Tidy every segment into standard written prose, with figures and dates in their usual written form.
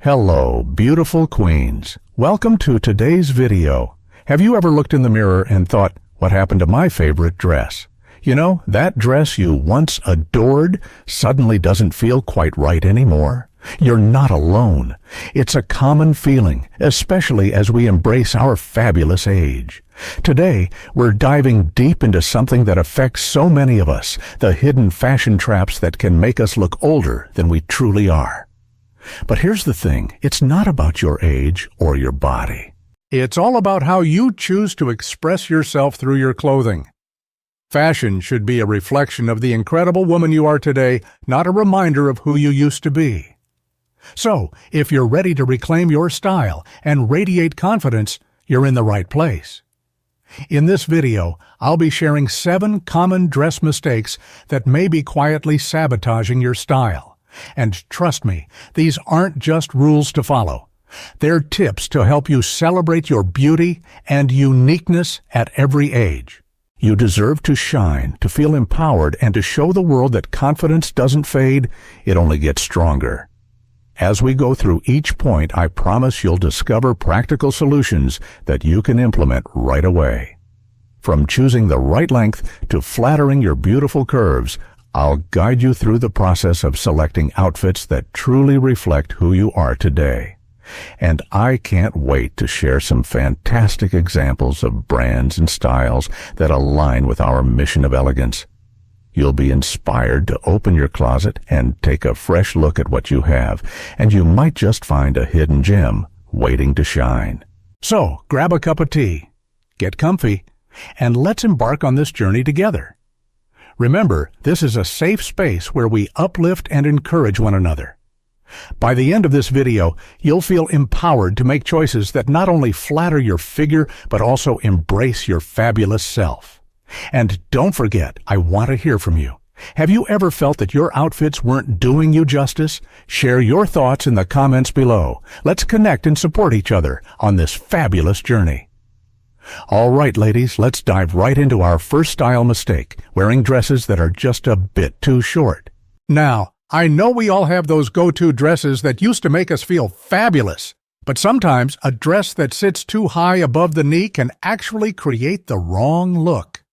Hello, beautiful queens. Welcome to today's video. Have you ever looked in the mirror and thought, what happened to my favorite dress? You know, that dress you once adored suddenly doesn't feel quite right anymore. You're not alone. It's a common feeling, especially as we embrace our fabulous age. Today, we're diving deep into something that affects so many of us, the hidden fashion traps that can make us look older than we truly are. But here's the thing, it's not about your age or your body. It's all about how you choose to express yourself through your clothing. Fashion should be a reflection of the incredible woman you are today, not a reminder of who you used to be. So, if you're ready to reclaim your style and radiate confidence, you're in the right place. In this video, I'll be sharing 7 common dress mistakes that may be quietly sabotaging your style. And trust me, these aren't just rules to follow. They're tips to help you celebrate your beauty and uniqueness at every age. You deserve to shine, to feel empowered, and to show the world that confidence doesn't fade, it only gets stronger. As we go through each point, I promise you'll discover practical solutions that you can implement right away. From choosing the right length to flattering your beautiful curves, I'll guide you through the process of selecting outfits that truly reflect who you are today. And I can't wait to share some fantastic examples of brands and styles that align with our mission of elegance. You'll be inspired to open your closet and take a fresh look at what you have, and you might just find a hidden gem waiting to shine. So, grab a cup of tea, get comfy, and let's embark on this journey together. Remember, this is a safe space where we uplift and encourage one another. By the end of this video, you'll feel empowered to make choices that not only flatter your figure, but also embrace your fabulous self. And don't forget, I want to hear from you. Have you ever felt that your outfits weren't doing you justice? Share your thoughts in the comments below. Let's connect and support each other on this fabulous journey. All right, ladies, let's dive right into our first style mistake, wearing dresses that are just a bit too short. Now, I know we all have those go-to dresses that used to make us feel fabulous, but sometimes a dress that sits too high above the knee can actually create the wrong look.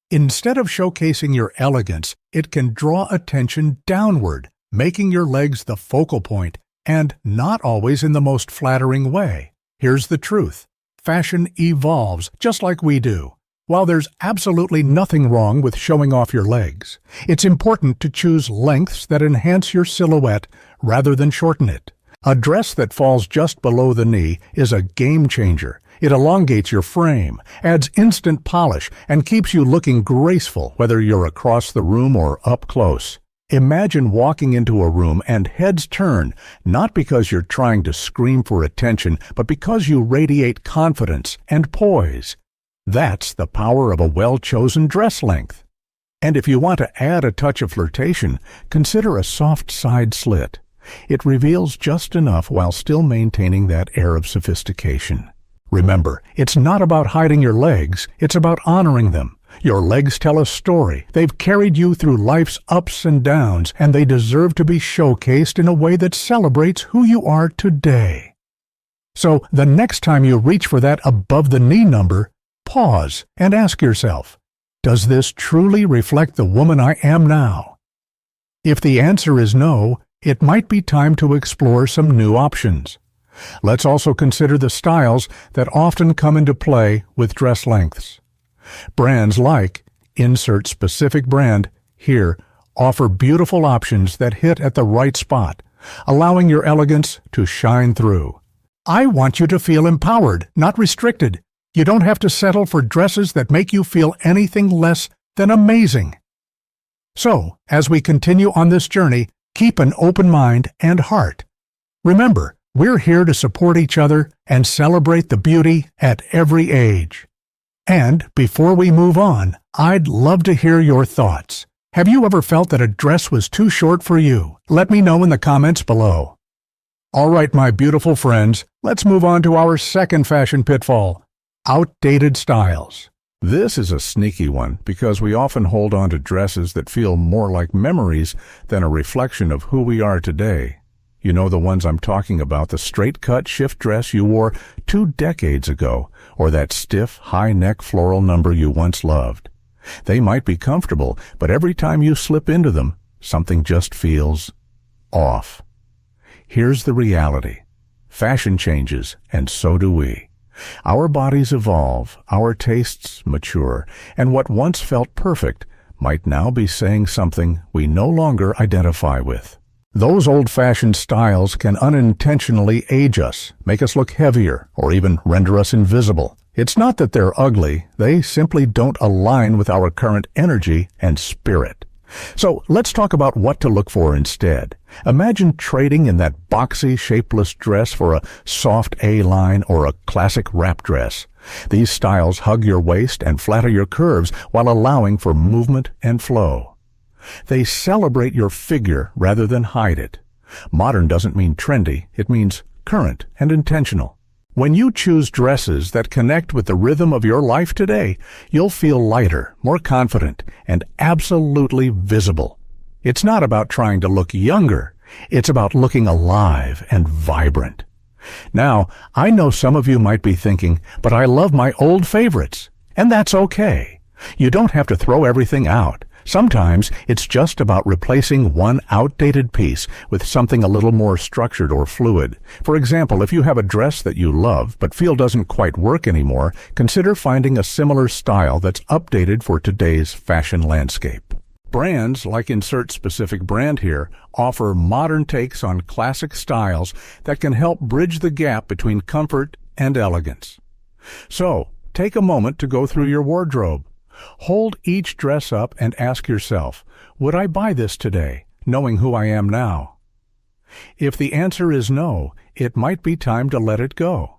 Instead of showcasing your elegance, it can draw attention downward, making your legs the focal point, and not always in the most flattering way. Here's the truth. Fashion evolves just like we do. While there's absolutely nothing wrong with showing off your legs, it's important to choose lengths that enhance your silhouette rather than shorten it. A dress that falls just below the knee is a game changer. It elongates your frame, adds instant polish, and keeps you looking graceful whether you're across the room or up close. Imagine walking into a room and heads turn, not because you're trying to scream for attention, but because you radiate confidence and poise. That's the power of a well-chosen dress length. And if you want to add a touch of flirtation, consider a soft side slit. It reveals just enough while still maintaining that air of sophistication. Remember, it's not about hiding your legs, it's about honoring them. Your legs tell a story. They've carried you through life's ups and downs, and they deserve to be showcased in a way that celebrates who you are today. So, the next time you reach for that above-the-knee number, pause and ask yourself, does this truly reflect the woman I am now? If the answer is no, it might be time to explore some new options. Let's also consider the styles that often come into play with dress lengths. Brands like, insert specific brand, here, offer beautiful options that hit at the right spot, allowing your elegance to shine through. I want you to feel empowered, not restricted. You don't have to settle for dresses that make you feel anything less than amazing. So, as we continue on this journey, keep an open mind and heart. Remember, we're here to support each other and celebrate the beauty at every age. And before we move on, I'd love to hear your thoughts. Have you ever felt that a dress was too short for you? Let me know in the comments below. All right, my beautiful friends, let's move on to our second fashion pitfall, outdated styles. This is a sneaky one because we often hold on to dresses that feel more like memories than a reflection of who we are today. You know the ones I'm talking about, the straight-cut shift dress you wore 2 decades ago, or that stiff, high-neck floral number you once loved. They might be comfortable, but every time you slip into them, something just feels off. Here's the reality. Fashion changes, and so do we. Our bodies evolve, our tastes mature, and what once felt perfect might now be saying something we no longer identify with. Those old-fashioned styles can unintentionally age us, make us look heavier, or even render us invisible. It's not that they're ugly, they simply don't align with our current energy and spirit. So let's talk about what to look for instead. Imagine trading in that boxy, shapeless dress for a soft A-line or a classic wrap dress. These styles hug your waist and flatter your curves while allowing for movement and flow. They celebrate your figure rather than hide it. Modern doesn't mean trendy, it means current and intentional. When you choose dresses that connect with the rhythm of your life today, you'll feel lighter, more confident, and absolutely visible. It's not about trying to look younger, it's about looking alive and vibrant. Now, I know some of you might be thinking, but I love my old favorites. And that's okay. You don't have to throw everything out. Sometimes it's just about replacing one outdated piece with something a little more structured or fluid. For example, if you have a dress that you love but feel doesn't quite work anymore, consider finding a similar style that's updated for today's fashion landscape. Brands, like insert specific brand here, offer modern takes on classic styles that can help bridge the gap between comfort and elegance. So, take a moment to go through your wardrobe. Hold each dress up and ask yourself, would I buy this today, knowing who I am now? If the answer is no, it might be time to let it go.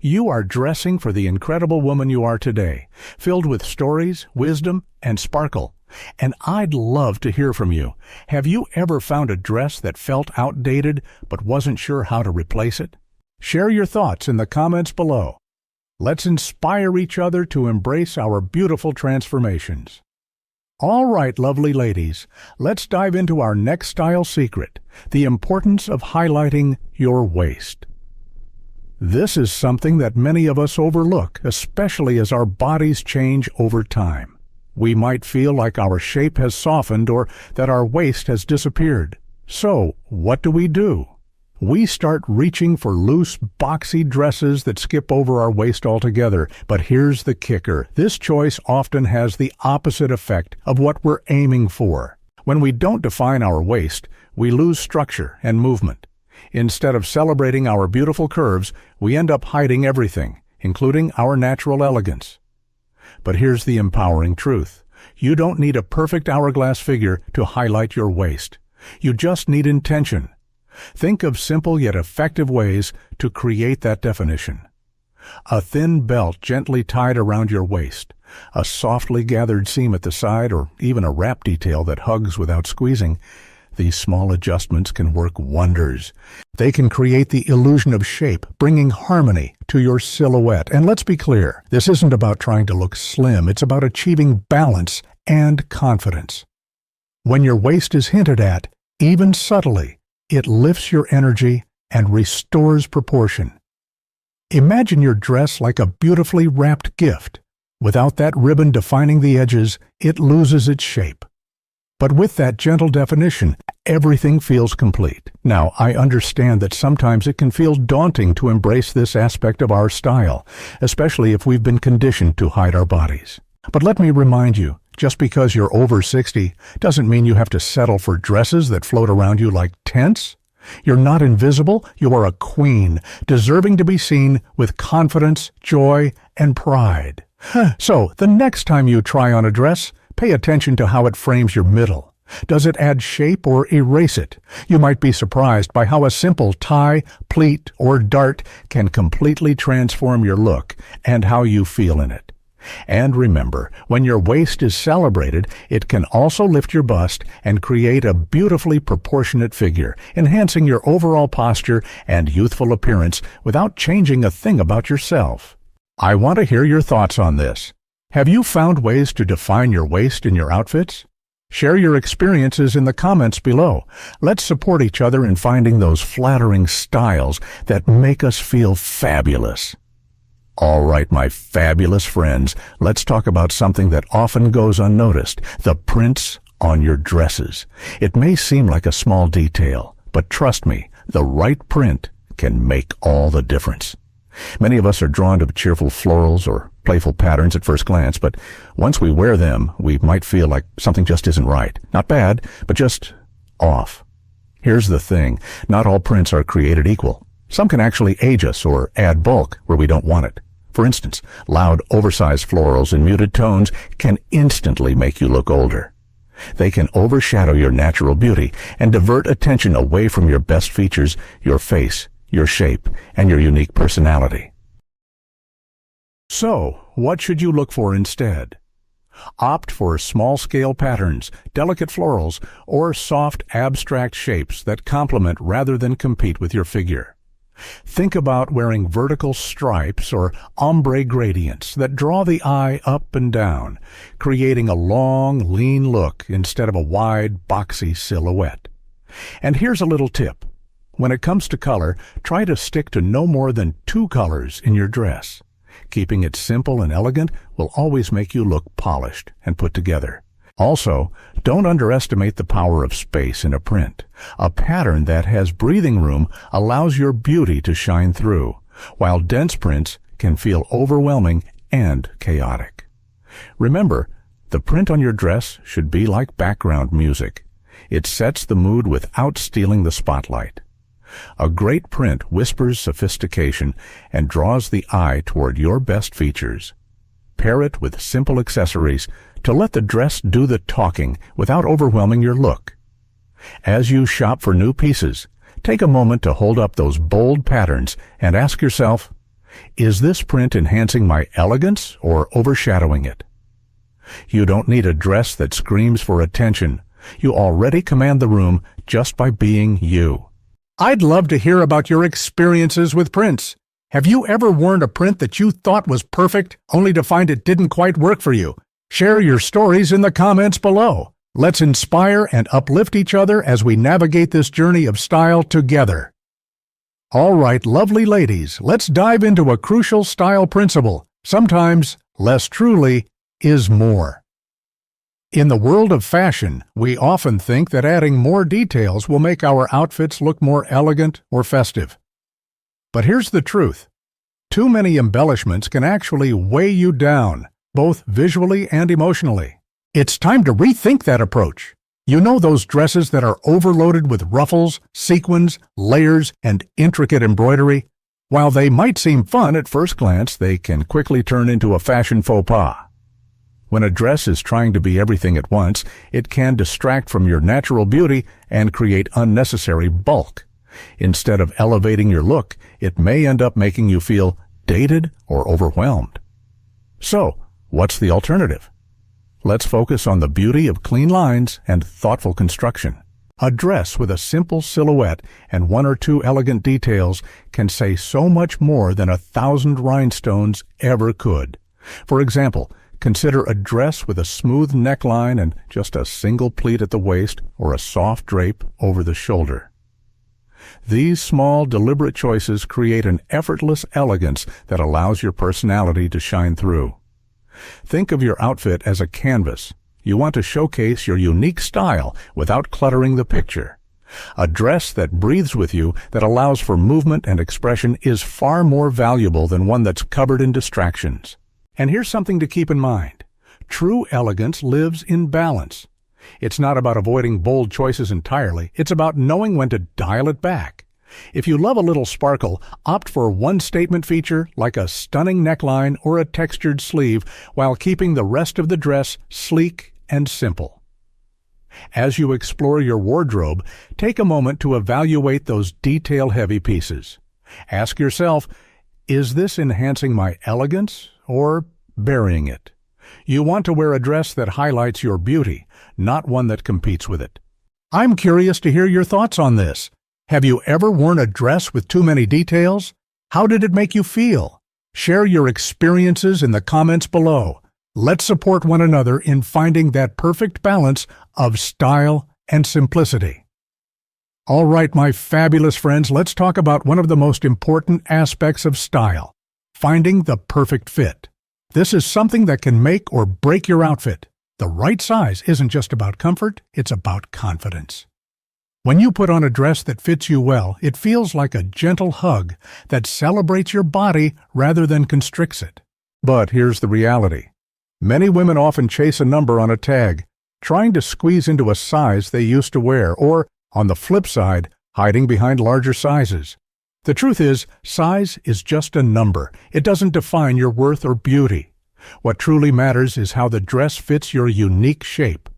You are dressing for the incredible woman you are today, filled with stories, wisdom, and sparkle. And I'd love to hear from you. Have you ever found a dress that felt outdated but wasn't sure how to replace it? Share your thoughts in the comments below. Let's inspire each other to embrace our beautiful transformations. All right, lovely ladies, let's dive into our next style secret, the importance of highlighting your waist. This is something that many of us overlook, especially as our bodies change over time. We might feel like our shape has softened or that our waist has disappeared. So, what do? We start reaching for loose, boxy dresses that skip over our waist altogether. But here's the kicker. This choice often has the opposite effect of what we're aiming for. When we don't define our waist, we lose structure and movement. Instead of celebrating our beautiful curves, we end up hiding everything, including our natural elegance. But here's the empowering truth. You don't need a perfect hourglass figure to highlight your waist. You just need intention. Think of simple yet effective ways to create that definition. A thin belt gently tied around your waist, a softly gathered seam at the side, or even a wrap detail that hugs without squeezing. These small adjustments can work wonders. They can create the illusion of shape, bringing harmony to your silhouette. And let's be clear, this isn't about trying to look slim, it's about achieving balance and confidence. When your waist is hinted at, even subtly, it lifts your energy and restores proportion. Imagine your dress like a beautifully wrapped gift. Without that ribbon defining the edges, it loses its shape. But with that gentle definition, everything feels complete. Now, I understand that sometimes it can feel daunting to embrace this aspect of our style, especially if we've been conditioned to hide our bodies. But let me remind you, just because you're over 60 doesn't mean you have to settle for dresses that float around you like tents. You're not invisible, you are a queen, deserving to be seen with confidence, joy, and pride. So, the next time you try on a dress, pay attention to how it frames your middle. Does it add shape or erase it? You might be surprised by how a simple tie, pleat, or dart can completely transform your look and how you feel in it. And remember, when your waist is celebrated, it can also lift your bust and create a beautifully proportionate figure, enhancing your overall posture and youthful appearance without changing a thing about yourself. I want to hear your thoughts on this. Have you found ways to define your waist in your outfits? Share your experiences in the comments below. Let's support each other in finding those flattering styles that make us feel fabulous. All right, my fabulous friends, let's talk about something that often goes unnoticed, the prints on your dresses. It may seem like a small detail, but trust me, the right print can make all the difference. Many of us are drawn to cheerful florals or playful patterns at first glance, but once we wear them, we might feel like something just isn't right. Not bad, but just off. Here's the thing, not all prints are created equal. Some can actually age us or add bulk where we don't want it. For instance, loud, oversized florals in muted tones can instantly make you look older. They can overshadow your natural beauty and divert attention away from your best features, your face, your shape, and your unique personality. So, what should you look for instead? Opt for small-scale patterns, delicate florals, or soft, abstract shapes that complement rather than compete with your figure. Think about wearing vertical stripes or ombre gradients that draw the eye up and down, creating a long, lean look instead of a wide, boxy silhouette. And here's a little tip. When it comes to color, try to stick to no more than 2 colors in your dress. Keeping it simple and elegant will always make you look polished and put together. Also, don't underestimate the power of space in a print. A pattern that has breathing room allows your beauty to shine through, while dense prints can feel overwhelming and chaotic. Remember, the print on your dress should be like background music. It sets the mood without stealing the spotlight. A great print whispers sophistication and draws the eye toward your best features. Pair it with simple accessories to let the dress do the talking without overwhelming your look. As you shop for new pieces, take a moment to hold up those bold patterns and ask yourself, is this print enhancing my elegance or overshadowing it? You don't need a dress that screams for attention. You already command the room just by being you. I'd love to hear about your experiences with prints. Have you ever worn a print that you thought was perfect, only to find it didn't quite work for you? Share your stories in the comments below. Let's inspire and uplift each other as we navigate this journey of style together. All right, lovely ladies, let's dive into a crucial style principle. Sometimes, less truly is more. In the world of fashion, we often think that adding more details will make our outfits look more elegant or festive. But here's the truth. Too many embellishments can actually weigh you down, both visually and emotionally. It's time to rethink that approach. You know those dresses that are overloaded with ruffles, sequins, layers, and intricate embroidery? While they might seem fun at first glance, they can quickly turn into a fashion faux pas. When a dress is trying to be everything at once, it can distract from your natural beauty and create unnecessary bulk. Instead of elevating your look, it may end up making you feel dated or overwhelmed. So, what's the alternative? Let's focus on the beauty of clean lines and thoughtful construction. A dress with a simple silhouette and 1 or 2 elegant details can say so much more than 1,000 rhinestones ever could. For example, consider a dress with a smooth neckline and just a single pleat at the waist or a soft drape over the shoulder. These small, deliberate choices create an effortless elegance that allows your personality to shine through. Think of your outfit as a canvas. You want to showcase your unique style without cluttering the picture. A dress that breathes with you, that allows for movement and expression, is far more valuable than one that's covered in distractions. And here's something to keep in mind. True elegance lives in balance. It's not about avoiding bold choices entirely. It's about knowing when to dial it back. If you love a little sparkle, opt for one statement feature like a stunning neckline or a textured sleeve while keeping the rest of the dress sleek and simple. As you explore your wardrobe, take a moment to evaluate those detail-heavy pieces. Ask yourself, is this enhancing my elegance or burying it? You want to wear a dress that highlights your beauty, not one that competes with it. I'm curious to hear your thoughts on this. Have you ever worn a dress with too many details? How did it make you feel? Share your experiences in the comments below. Let's support one another in finding that perfect balance of style and simplicity. All right, my fabulous friends, let's talk about one of the most important aspects of style, finding the perfect fit. This is something that can make or break your outfit. The right size isn't just about comfort, it's about confidence. When you put on a dress that fits you well, it feels like a gentle hug that celebrates your body rather than constricts it. But here's the reality. Many women often chase a number on a tag, trying to squeeze into a size they used to wear, or, on the flip side, hiding behind larger sizes. The truth is, size is just a number. It doesn't define your worth or beauty. What truly matters is how the dress fits your unique shape.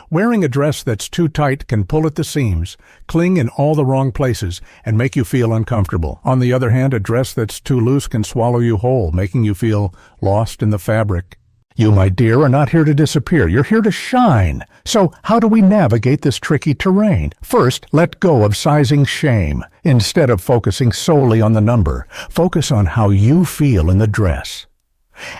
Wearing a dress that's too tight can pull at the seams, cling in all the wrong places, and make you feel uncomfortable. On the other hand, a dress that's too loose can swallow you whole, making you feel lost in the fabric. You, my dear, are not here to disappear. You're here to shine. So how do we navigate this tricky terrain? First, let go of sizing shame. Instead of focusing solely on the number, focus on how you feel in the dress.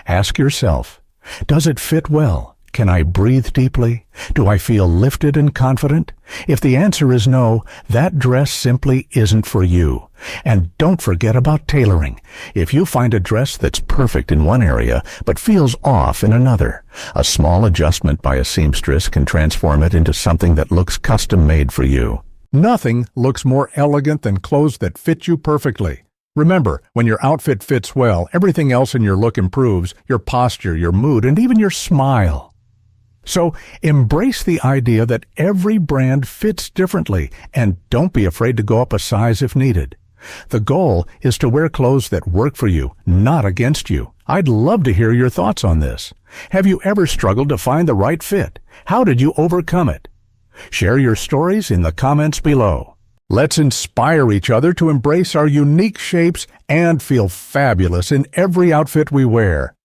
Ask yourself, does it fit well? Can I breathe deeply? Do I feel lifted and confident? If the answer is no, that dress simply isn't for you. And don't forget about tailoring. If you find a dress that's perfect in one area but feels off in another, a small adjustment by a seamstress can transform it into something that looks custom-made for you. Nothing looks more elegant than clothes that fit you perfectly. Remember, when your outfit fits well, everything else in your look improves, your posture, your mood, and even your smile. So embrace the idea that every brand fits differently, and don't be afraid to go up a size if needed. The goal is to wear clothes that work for you, not against you. I'd love to hear your thoughts on this. Have you ever struggled to find the right fit? How did you overcome it? Share your stories in the comments below. Let's inspire each other to embrace our unique shapes and feel fabulous in every outfit we wear.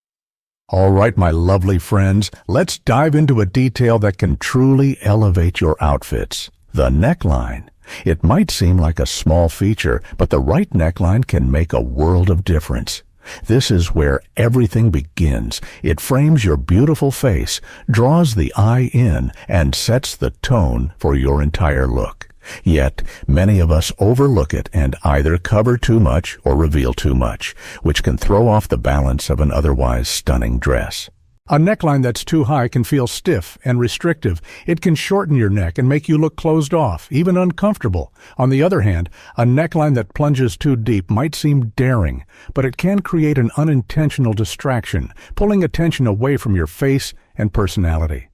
All right, my lovely friends, let's dive into a detail that can truly elevate your outfits. The neckline. It might seem like a small feature, but the right neckline can make a world of difference. This is where everything begins. It frames your beautiful face, draws the eye in, and sets the tone for your entire look. Yet, many of us overlook it and either cover too much or reveal too much, which can throw off the balance of an otherwise stunning dress. A neckline that's too high can feel stiff and restrictive. It can shorten your neck and make you look closed off, even uncomfortable. On the other hand, a neckline that plunges too deep might seem daring, but it can create an unintentional distraction, pulling attention away from your face and personality.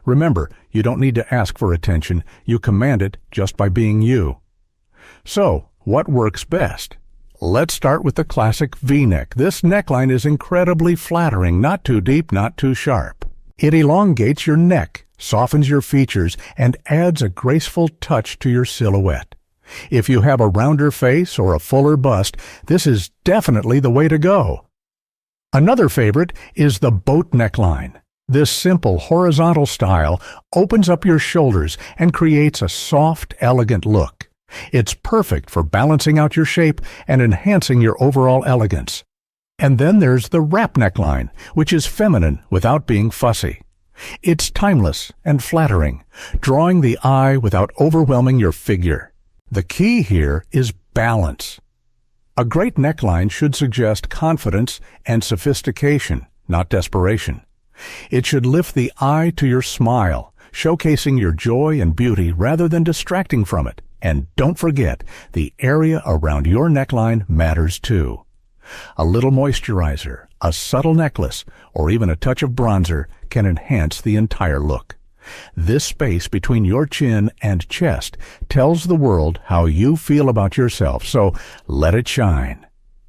Remember, you don't need to ask for attention. You command it just by being you. So, what works best? Let's start with the classic V-neck. This neckline is incredibly flattering, not too deep, not too sharp. It elongates your neck, softens your features, and adds a graceful touch to your silhouette. If you have a rounder face or a fuller bust, this is definitely the way to go. Another favorite is the boat neckline. This simple horizontal style opens up your shoulders and creates a soft, elegant look. It's perfect for balancing out your shape and enhancing your overall elegance. And then there's the wrap neckline, which is feminine without being fussy. It's timeless and flattering, drawing the eye without overwhelming your figure. The key here is balance. A great neckline should suggest confidence and sophistication, not desperation. It should lift the eye to your smile, showcasing your joy and beauty rather than distracting from it. And don't forget, the area around your neckline matters too. A little moisturizer, a subtle necklace, or even a touch of bronzer can enhance the entire look. This space between your chin and chest tells the world how you feel about yourself, so let it shine.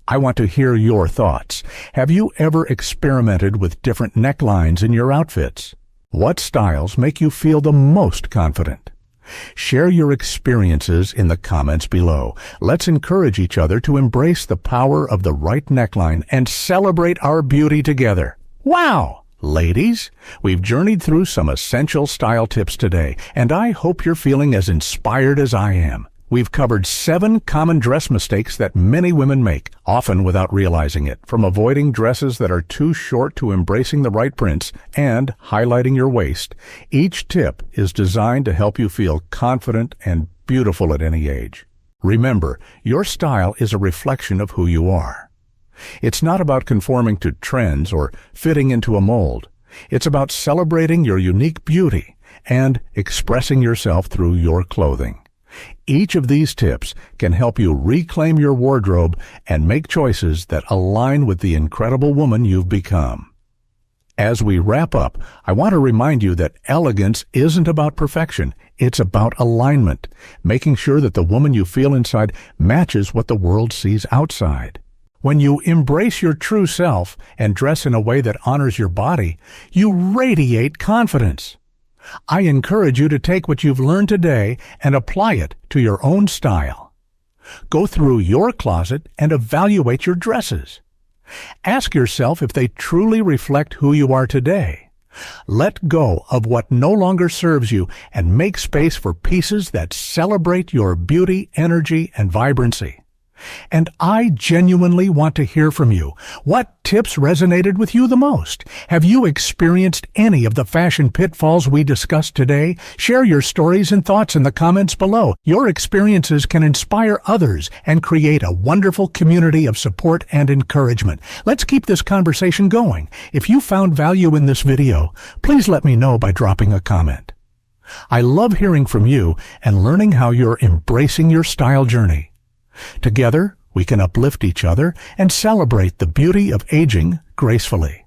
I want to hear your thoughts. Have you ever experimented with different necklines in your outfits? What styles make you feel the most confident? Share your experiences in the comments below. Let's encourage each other to embrace the power of the right neckline and celebrate our beauty together. Wow! Ladies, we've journeyed through some essential style tips today, and I hope you're feeling as inspired as I am. We've covered 7 common dress mistakes that many women make, often without realizing it, from avoiding dresses that are too short to embracing the right prints and highlighting your waist. Each tip is designed to help you feel confident and beautiful at any age. Remember, your style is a reflection of who you are. It's not about conforming to trends or fitting into a mold. It's about celebrating your unique beauty and expressing yourself through your clothing. Each of these tips can help you reclaim your wardrobe and make choices that align with the incredible woman you've become. As we wrap up, I want to remind you that elegance isn't about perfection. It's about alignment, making sure that the woman you feel inside matches what the world sees outside. When you embrace your true self and dress in a way that honors your body, you radiate confidence. I encourage you to take what you've learned today and apply it to your own style. Go through your closet and evaluate your dresses. Ask yourself if they truly reflect who you are today. Let go of what no longer serves you and make space for pieces that celebrate your beauty, energy, and vibrancy. And I genuinely want to hear from you. What tips resonated with you the most? Have you experienced any of the fashion pitfalls we discussed today? Share your stories and thoughts in the comments below. Your experiences can inspire others and create a wonderful community of support and encouragement. Let's keep this conversation going. If you found value in this video, please let me know by dropping a comment. I love hearing from you and learning how you're embracing your style journey. Together, we can uplift each other and celebrate the beauty of aging gracefully.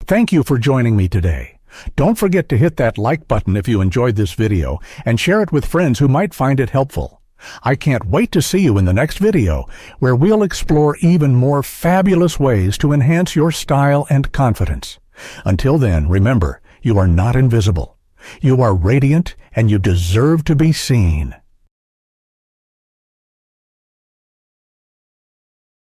Thank you for joining me today. Don't forget to hit that like button if you enjoyed this video and share it with friends who might find it helpful. I can't wait to see you in the next video, where we'll explore even more fabulous ways to enhance your style and confidence. Until then, remember, you are not invisible. You are radiant and you deserve to be seen.